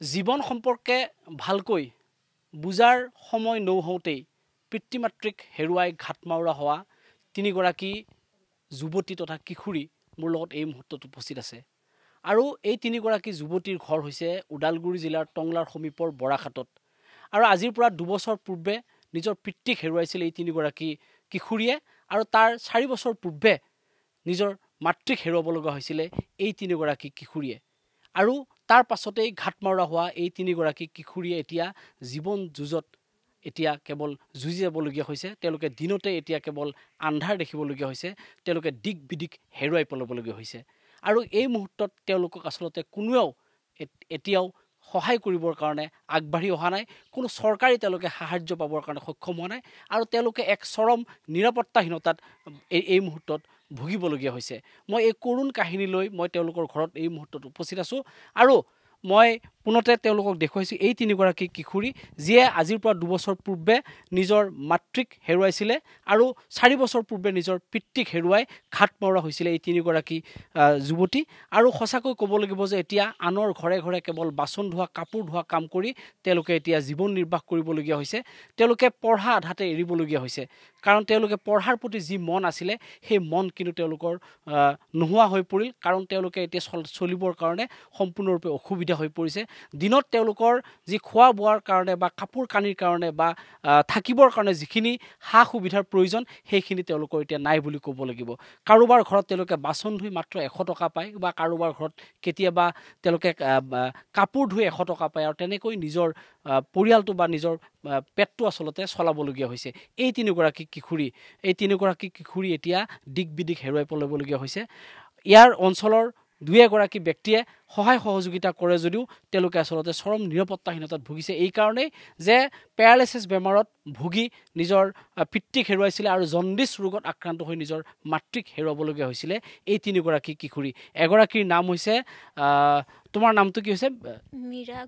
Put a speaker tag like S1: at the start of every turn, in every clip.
S1: জীৱন সম্পৰ্কে ভালকৈ বুজাৰ সময় নৌহওঁতেই পিতৃ মাতৃক হেৰুৱাই ঘাট মাউৰা হোৱা তিনিগৰাকী যুৱতী তথা কিশোৰী মোৰ লগত এই মুহূৰ্তত উপস্থিত আছে। আৰু এই তিনিগৰাকী যুৱতীৰ ঘৰ হৈছে ওদালগুৰি জিলাৰ টংলাৰ সমীপৰ বৰাঘাটত। আৰু আজিৰ পৰা 2 বছৰ পূৰ্বে নিজৰ পিতৃক হেৰুৱাইছিল এই তিনিগৰাকী কিশোৰীয়ে, আৰু তাৰ 4 বছৰ পূৰ্বে নিজৰ মাতৃক হেৰুৱাব লগা হৈছিলে এই তিনিগৰাকী কিশোৰীয়ে। আৰু তাৰ পাছতেই ঘাট মাউৰা হোৱা এই তিনিগৰাকী কিশোৰীয়ে এতিয়া জীৱন যুঁজত এতিয়া কেৱল যুঁজি যাবলগীয়া হৈছে। তেওঁলোকে দিনতে এতিয়া কেৱল আন্ধাৰ দেখিবলগীয়া হৈছে, তেওঁলোকে দিক বিদিক হেৰুৱাই পেলাবলগীয়া হৈছে। আৰু এই মুহূৰ্তত তেওঁলোকক আচলতে কোনেও এতিয়াও সহায় কৰিবৰ কাৰণে আগবাঢ়ি অহা নাই, কোনো চৰকাৰী তেওঁলোকে সাহায্য পাবৰ কাৰণে সক্ষম হোৱা নাই, আৰু তেওঁলোকে এক চৰম নিৰাপত্তাহীনতাত এই মুহূৰ্তত ভুগিবলগীয়া হৈছে। মই এই কৰুণ কাহিনী লৈ মই তেওঁলোকৰ ঘৰত এই মুহূৰ্তত উপস্থিত আছোঁ, আৰু মই পুনতে তেওঁলোকক দেখুৱাইছোঁ এই তিনিগৰাকী কিশোৰী যিয়ে আজিৰ পৰা 2 বছৰ পূৰ্বে নিজৰ মাতৃক হেৰুৱাইছিলে আৰু 4 বছৰ পূৰ্বে নিজৰ পিতৃক হেৰুৱাই ঘাট মাউৰা হৈছিলে এই তিনিগৰাকী যুৱতী। আৰু সঁচাকৈ ক'ব লাগিব যে এতিয়া আনৰ ঘৰে ঘৰে কেৱল বাচন ধোৱা কাপোৰ ধোৱা কাম কৰি তেওঁলোকে এতিয়া জীৱন নিৰ্বাহ কৰিবলগীয়া হৈছে। তেওঁলোকে পঢ়া আধাতে এৰিবলগীয়া হৈছে, কাৰণ তেওঁলোকে পঢ়াৰ প্ৰতি যি মন আছিলে সেই মন কিন্তু তেওঁলোকৰ নোহোৱা হৈ পৰিল, কাৰণ তেওঁলোকে এতিয়া চলিবৰ কাৰণে সম্পূৰ্ণৰূপে অসুবিধা হৈ পৰিছে। দিনত তেওঁলোকৰ যি খোৱা বোৱাৰ কাৰণে বা কাপোৰ কানিৰ কাৰণে বা থাকিবৰ কাৰণে যিখিনি সা সুবিধাৰ প্ৰয়োজন সেইখিনি তেওঁলোকৰ এতিয়া নাই বুলি ক'ব লাগিব। কাৰোবাৰ ঘৰত তেওঁলোকে বাচন ধুই মাত্ৰ 100 টকা পায়, বা কাৰোবাৰ ঘৰত কেতিয়াবা তেওঁলোকে কাপোৰ ধুই 100 টকা পায়, আৰু তেনেকৈ নিজৰ পৰিয়ালটো বা নিজৰ পেটটো আচলতে চলাবলগীয়া হৈছে। এই তিনিগৰাকী কিশোৰী এতিয়া দিক বিদিক হেৰুৱাই পেলাবলগীয়া হৈছে। ইয়াৰ অঞ্চলৰ 2-এগৰাকী ব্যক্তিয়ে সহায় সহযোগিতা কৰে যদিও তেওঁলোকে আচলতে চৰম নিৰাপত্তাহীনতাত ভুগিছে, এই কাৰণেই যে পেৰালাইচিছ বেমাৰত ভুগি নিজৰ পিতৃক হেৰুৱাইছিলে আৰু জণ্ডিছ ৰোগত আক্ৰান্ত হৈ নিজৰ মাতৃক হেৰুৱাবলগীয়া হৈছিলে এই তিনিগৰাকী কিশোৰী। এগৰাকীৰ নাম হৈছে তোমাৰ নামটো কি হৈছে?
S2: মীৰা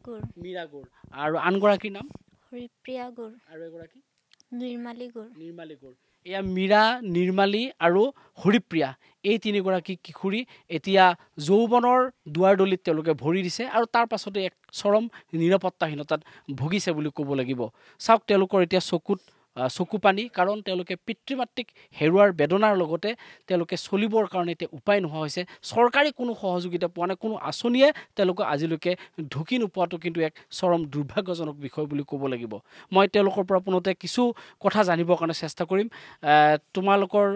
S2: গুৰ।
S1: আৰু আনগৰাকীৰ নাম
S2: হৰিপ্ৰিয়া গুৰ।
S1: আৰু এগৰাকী
S2: নিৰ্মালী গুৰ।
S1: এয়া মীৰা, নিৰ্মালী আৰু হৰিপ্ৰিয়া, এই তিনিগৰাকী কিশোৰী এতিয়া যৌৱনৰ দুৱাৰদলিত তেওঁলোকে ভৰি দিছে, আৰু তাৰ পাছতে এক চৰম নিৰাপত্তাহীনতাত ভুগিছে বুলি ক'ব লাগিব। চাওক তেওঁলোকৰ এতিয়া চকু পানী, কাৰণ তেওঁলোকে পিতৃ মাতৃক হেৰুৱাৰ বেদনাৰ লগতে তেওঁলোকে চলিবৰ কাৰণে এতিয়া উপায় নোহোৱা হৈছে। চৰকাৰী কোনো সহযোগিতা পোৱা নাই, কোনো আঁচনিয়ে তেওঁলোকক আজিলৈকে ঢুকি নোপোৱাটো কিন্তু এক চৰম দুৰ্ভাগ্যজনক বিষয় বুলি ক'ব লাগিব। মই তেওঁলোকৰ পৰা পুনতে কিছু কথা জানিবৰ কাৰণে চেষ্টা কৰিম। তোমালোকৰ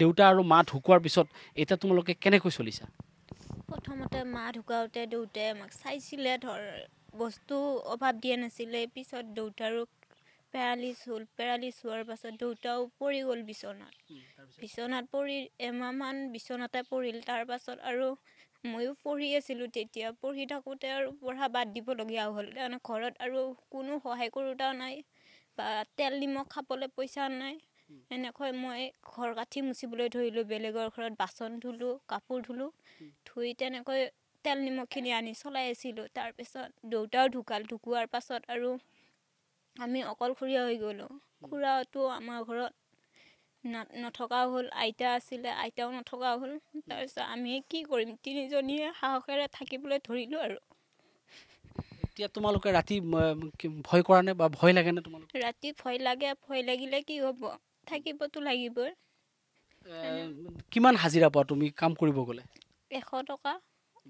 S1: দেউতা আৰু মা ঢুকোৱাৰ পিছত এতিয়া তোমালোকে কেনেকৈ চলিছা?
S2: প্ৰথমতে মা ঢুকাওঁতে দেউতাই আমাক চাইছিলে, বস্তু অভাৱ দিয়া নাছিলে। পিছত দেউতাৰো পেৰালিছ হোৱাৰ পাছত দেউতাও পৰি গ'ল বিচনাত পৰি এমাহমান বিচনাতে পৰিল। তাৰ পাছত আৰু ময়ো পঢ়ি আছিলোঁ, তেতিয়া পঢ়ি থাকোঁতে আৰু পঢ়া বাদ দিবলগীয়া হ'ল। তাৰমানে ঘৰত আৰু কোনো সহায় কৰোঁতাও নাই, বা তেল নিমখ খাবলৈ পইচা নাই। এনেকৈ মই ঘৰ কাঠি মুচিবলৈ ধৰিলোঁ, বেলেগৰ ঘৰত বাচন ধুলোঁ, কাপোৰ ধুলোঁ, ধুই তেনেকৈ তেল নিমখখিনি আনি চলাই আছিলোঁ। তাৰপিছত দেউতাও ঢুকোৱাৰ পাছত আৰু আমি অকলশৰীয়া হৈ গ'লোঁ। খুৰাটো আমাৰ ঘৰত নথকাও হ'ল, আইতা আছিলে, আইতাও নথকাও হ'ল। তাৰপিছত আমি কি কৰিম, তিনিজনীয়ে সাহসেৰে থাকিবলৈ ধৰিলোঁ। আৰু
S1: এতিয়া তোমালোকে ৰাতি ভয় কৰা নে, বা ভয় লাগে নে তোমালোকে?
S2: ৰাতি ভয় লাগিলে কি হ'ব, থাকিবতো লাগিবই।
S1: কিমান হাজিৰা পোৱা তুমি কাম কৰিব গ'লে?
S2: 100 টকা,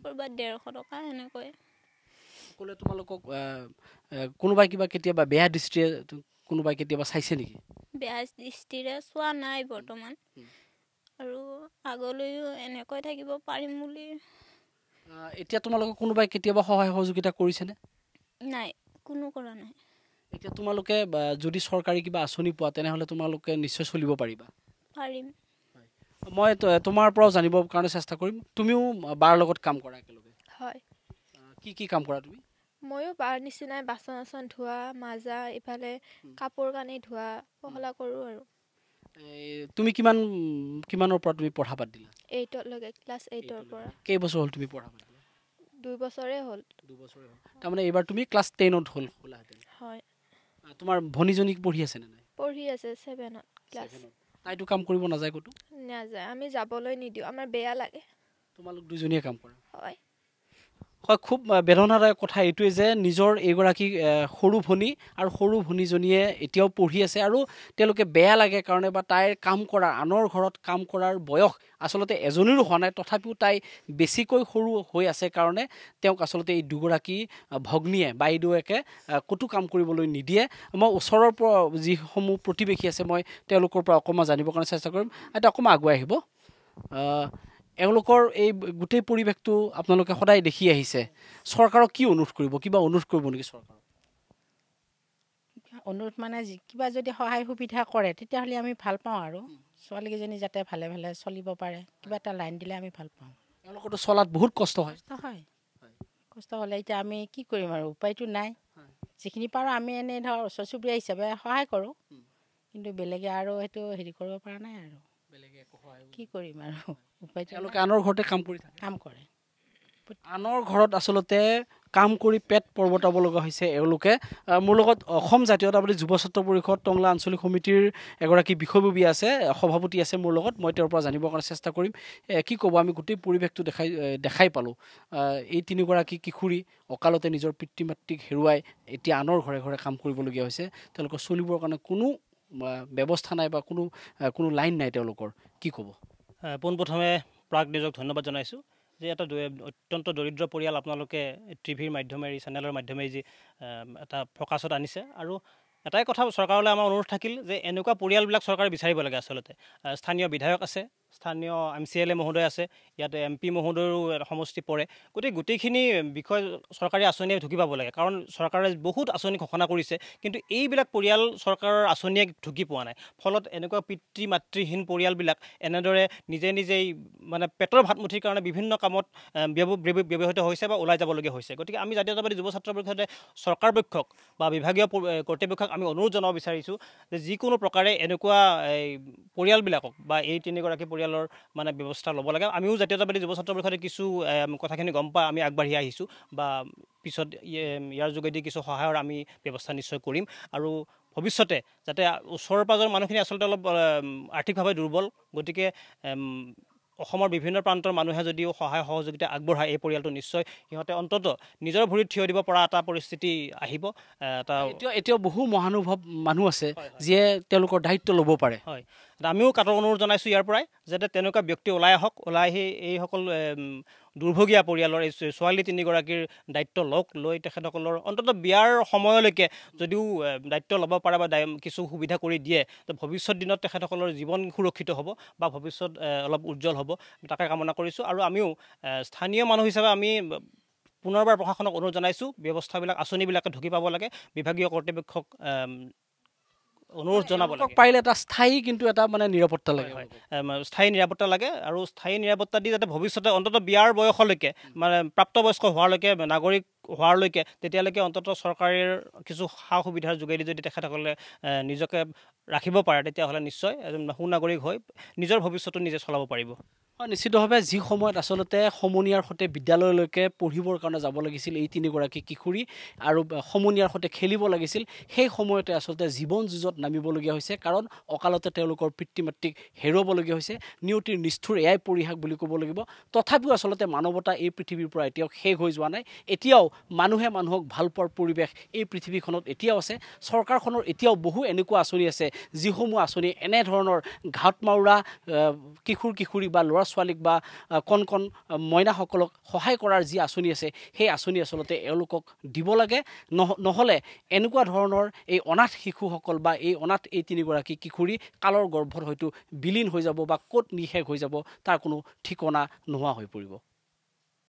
S2: ক'ৰবাত 150 টকা সেনেকৈ।
S1: ক'লে তোমালোকক কোনোবাই কেতিয়াবা বেয়া দৃষ্টিৰে কোনোবাই কেতিয়াবা চাইছে নেকি?
S2: বেয়া দৃষ্টিৰে চোৱা নাই বৰ্তমান, আৰু আগলৈও এনেকৈ থাকিব পাৰিম বুলি।
S1: এতিয়া তোমালোকক কোনোবাই কেতিয়াবা সহায় সহযোগিতা কৰিছেনে?
S2: নাই, কোনো কৰা নাই।
S1: এতিয়া তোমালোকে যদি চৰকাৰী কিবা আঁচনি পোৱা তেনেহ'লে তোমালোকে নিশ্চয় চলিব পাৰিবা?
S2: পাৰিম।
S1: মই তোমাৰ পৰাও জানিবৰ কাৰণে চেষ্টা কৰিম। তুমিও বাৰ লগত কাম কৰা একেলগে?
S3: হয়।
S1: কি কাম কৰা তুমি?
S3: ময়ো বাৰ নিচিনাই বাচন ধোৱা, মাজা, ইফালে কাপোৰ কানি ধোৱা পখলা কৰোঁ। আৰু
S1: তুমি কিমানৰ পৰা তুমি পঢ়া বাদ দিলা?
S3: 8লৈকে, ক্লাছ 8ৰ পৰা।
S1: কেইবছৰ হ'ল তুমি পঢ়া বাদ দিলা?
S3: 2 বছৰে হ'ল।
S1: তাৰমানে এইবাৰ তুমি ক্লাছ 10ত হ'লাহেঁতেন?
S3: হয়।
S1: তোমাৰ ভনীজনী পঢ়ি আছে নে নাই?
S3: পঢ়ি আছে 7ত ক্লাছ।
S1: তাইতো কাম কৰিব নাযায় ক'তো?
S3: নাযায়, আমি যাবলৈ নিদিওঁ, আমাৰ বেয়া লাগে।
S1: তোমালোক দুজনীয়ে কাম কৰা?
S3: হয়।
S1: হয়, খুব বেদনাদায়ক কথা এইটোৱে যে নিজৰ এইগৰাকী সৰু ভনী আৰু সৰু ভনীজনীয়ে এতিয়াও পঢ়ি আছে আৰু তেওঁলোকে বেয়া লাগে কাৰণে বা তাইৰ কাম কৰা আনৰ ঘৰত কাম কৰাৰ বয়স আচলতে এজনীৰো হোৱা নাই, তথাপিও তাই বেছিকৈ সৰু হৈ আছে কাৰণে তেওঁক আচলতে এই দুগৰাকী ভগ্নীয়ে বাইদেউকে ক'তো কাম কৰিবলৈ নিদিয়ে। মই ওচৰৰ পৰা যিসমূহ প্ৰতিবেশী আছে মই তেওঁলোকৰ পৰা অকণমান জানিবৰ কাৰণে চেষ্টা কৰিম। এতিয়া অকণমান আগুৱাই আহিব। এওঁলোকৰ এই গোটেই পৰিৱেশটো আপোনালোকে সদায় দেখি আহিছে, চৰকাৰক কি অনুৰোধ কৰিব, কিবা অনুৰোধ কৰিব নেকি চৰকাৰক?
S4: অনুৰোধ মানে কিবা যদি সহায় সুবিধা কৰে তেতিয়াহ'লে আমি ভাল পাওঁ আৰু ছোৱালীকেইজনী যাতে ভালে ভালে চলিব পাৰে, কিবা এটা লাইন দিলে আমি ভাল পাওঁ।
S1: এওঁলোকৰতো চলাত বহুত কষ্ট হয়।
S4: কষ্ট হ'লে এতিয়া আমি কি কৰিম আৰু, উপায়টো নাই। যিখিনি পাৰোঁ আমি এনেই ধৰ ওচৰ চুবুৰীয়া হিচাপে সহায় কৰোঁ, কিন্তু বেলেগে আৰু সেইটো হেৰি কৰিব পৰা নাই আৰু কি কৰিম আৰু উপায়টো।
S1: তেওঁলোকে আনৰ ঘৰতে কাম কৰি থাকে,
S4: কাম কৰে,
S1: আনৰ ঘৰত আচলতে কাম কৰি পেট পৰ্বতাব লগা হৈছে এওঁলোকে। মোৰ লগত অসম জাতীয়তাবাদী যুৱ ছাত্ৰ পৰিষদ টংলা আঞ্চলিক সমিতিৰ এগৰাকী বিষয়ববী আছে, সভাপতি আছে মোৰ লগত, মই তেওঁৰ পৰা জানিবৰ কাৰণে চেষ্টা কৰিম। কি ক'ব, আমি গোটেই পৰিৱেশটো দেখাই পালোঁ। এই তিনিগৰাকী কিশোৰী অকালতে নিজৰ পিতৃ মাতৃক হেৰুৱাই এতিয়া আনৰ ঘৰে ঘৰে কাম কৰিবলগীয়া হৈছে। তেওঁলোকৰ চলিবৰ কাৰণে কোনো ব্যৱস্থা নাই বা কোনো লাইন নাই তেওঁলোকৰ, কি ক'ব?
S5: পোনপ্ৰথমে প্ৰাক নিজক ধন্যবাদ জনাইছোঁ যে এটা অত্যন্ত দৰিদ্ৰ পৰিয়াল আপোনালোকে টিভিৰ মাধ্যমেৰে, চেনেলৰ মাধ্যমেৰে যি এটা ফ'কাছত আনিছে। আৰু এটাই কথা চৰকাৰলৈ আমাৰ অনুৰোধ থাকিল যে এনেকুৱা পৰিয়ালবিলাক চৰকাৰে বিচাৰিব লাগে। আচলতে স্থানীয় বিধায়ক আছে, স্থানীয় MCLA মহোদয় আছে, ইয়াতে MP মহোদয়ৰো সমষ্টি পৰে, গতিকে গোটেইখিনি বিষয় চৰকাৰী আঁচনিয়ে ঢুকি পাব লাগে। কাৰণ চৰকাৰে বহুত আঁচনি ঘোষণা কৰিছে, কিন্তু এইবিলাক পৰিয়াল চৰকাৰৰ আঁচনিয়ে ঢুকি পোৱা নাই। ফলত এনেকুৱা পিতৃ মাতৃহীন পৰিয়ালবিলাক এনেদৰে নিজেই মানে পেটৰ ভাতমুঠিৰ কাৰণে বিভিন্ন কামত ব্যৱহৃত হৈছে বা ওলাই যাবলগীয়া হৈছে। গতিকে আমি জাতীয়তাবাদী যুৱ ছাত্ৰ পৰিষদে চৰকাৰ পক্ষক বা বিভাগীয় কৰ্তৃপক্ষক আমি অনুৰোধ জনাব বিচাৰিছোঁ যে যিকোনো প্ৰকাৰে এনেকুৱা পৰিয়ালবিলাকক বা এই তিনিগৰাকী পৰিয়ালৰ মানে ব্যৱস্থা ল'ব লাগে। আমিও জাতীয়তাবাদী যুৱ ছাত্ৰ পৰিষদে কিছু কথাখিনি গম পাই আমি আগবাঢ়ি আহিছোঁ বা পিছত ইয়াৰ যোগেদি কিছু সহায়ৰ আমি ব্যৱস্থা নিশ্চয় কৰিম। আৰু ভৱিষ্যতে যাতে ওচৰৰ পাজৰৰ মানুহখিনি আচলতে অলপ আৰ্থিকভাৱে দুৰ্বল, গতিকে অসমৰ বিভিন্ন প্ৰান্তৰ মানুহে যদিও সহায় সহযোগিতা আগবঢ়ায় এই পৰিয়ালটো নিশ্চয় সিহঁতে অন্ততঃ নিজৰ ভৰিত থিয় দিব পৰা এটা পৰিস্থিতি আহিব।
S1: এতিয়াও বহু মহানুভৱ মানুহ আছে যিয়ে তেওঁলোকৰ দায়িত্ব ল'ব পাৰে।
S5: হয়, আমিও কাটৰ অনুৰোধ জনাইছোঁ ইয়াৰ পৰাই যাতে তেনেকুৱা ব্যক্তি ওলাই আহক, ওলাই আহি এইসকল দুৰ্ভগীয়া পৰিয়ালৰ এই ছোৱালী তিনিগৰাকীৰ দায়িত্ব লওক, লৈ তেখেতসকলৰ অন্ততঃ বিয়াৰ সময়লৈকে যদিও দায়িত্ব ল'ব পাৰে বা কিছু সুবিধা কৰি দিয়ে, তো ভৱিষ্যত দিনত তেখেতসকলৰ জীৱন সুৰক্ষিত হ'ব বা ভৱিষ্যত অলপ উজ্জ্বল হ'ব, তাকে কামনা কৰিছোঁ। আৰু আমিও স্থানীয় মানুহ হিচাপে আমি পুনৰবাৰ প্ৰশাসনক অনুৰোধ জনাইছোঁ, ব্যৱস্থাবিলাক আঁচনিবিলাকে ঢুকি পাব লাগে, বিভাগীয় কৰ্তৃপক্ষক অনুৰোধ জনাব লাগে।
S1: পাৰিলে এটা স্থায়ী কিন্তু এটা মানে নিৰাপত্তা লাগে,
S5: স্থায়ী নিৰাপত্তা লাগে। আৰু স্থায়ী নিৰাপত্তা দি যাতে ভৱিষ্যতে অন্ততঃ বিয়াৰ বয়সলৈকে মানে প্ৰাপ্তবয়স্ক হোৱালৈকে, নাগৰিক হোৱালৈকে, তেতিয়ালৈকে অন্ততঃ চৰকাৰৰ কিছু সা সুবিধাৰ যোগেদি যদি তেখেতসকলে নিজকে ৰাখিব পাৰে, তেতিয়াহ'লে নিশ্চয় এজন সুনাগৰিক হৈ নিজৰ ভৱিষ্যতটো নিজে চলাব পাৰিব।
S1: নিশ্চিতভাৱে যি সময়ত আচলতে সমনীয়াৰ সৈতে বিদ্যালয়লৈকে পঢ়িবৰ কাৰণে যাব লাগিছিল এই তিনিগৰাকী কিশোৰী আৰু সমনীয়াৰ সৈতে খেলিব লাগিছিল, সেই সময়তে আচলতে জীৱন যুঁজত নামিবলগীয়া হৈছে। কাৰণ অকালতে তেওঁলোকৰ পিতৃ মাতৃক হেৰুৱাবলগীয়া হৈছে। নিয়তিৰ নিষ্ঠুৰ এয়াই পৰিহাস বুলি ক'ব লাগিব। তথাপিও আচলতে মানৱতা এই পৃথিৱীৰ পৰা এতিয়াও শেষ হৈ যোৱা নাই। এতিয়াও মানুহে মানুহক ভাল পোৱাৰ পৰিৱেশ এই পৃথিৱীখনত এতিয়াও আছে। চৰকাৰখনৰ এতিয়াও বহু এনেকুৱা আঁচনি আছে যিসমূহ আঁচনি এনেধৰণৰ ঘাট মাউৰা কিশোৰী বা ল'ৰা ছোৱালীক বা কণ মইনাসকলক সহায় কৰাৰ যি আঁচনি আছে, সেই আঁচনি আচলতে এওঁলোকক দিব লাগে। নহ'লে এনেকুৱা ধৰণৰ এই অনাথ শিশুসকল বা এই তিনিগৰাকী কিশোৰী কালৰ গৰ্ভত হয়তো বিলীন হৈ যাব বা ক'ত নিশেষ হৈ যাব তাৰ কোনো ঠিকনা নোহোৱা হৈ পৰিব।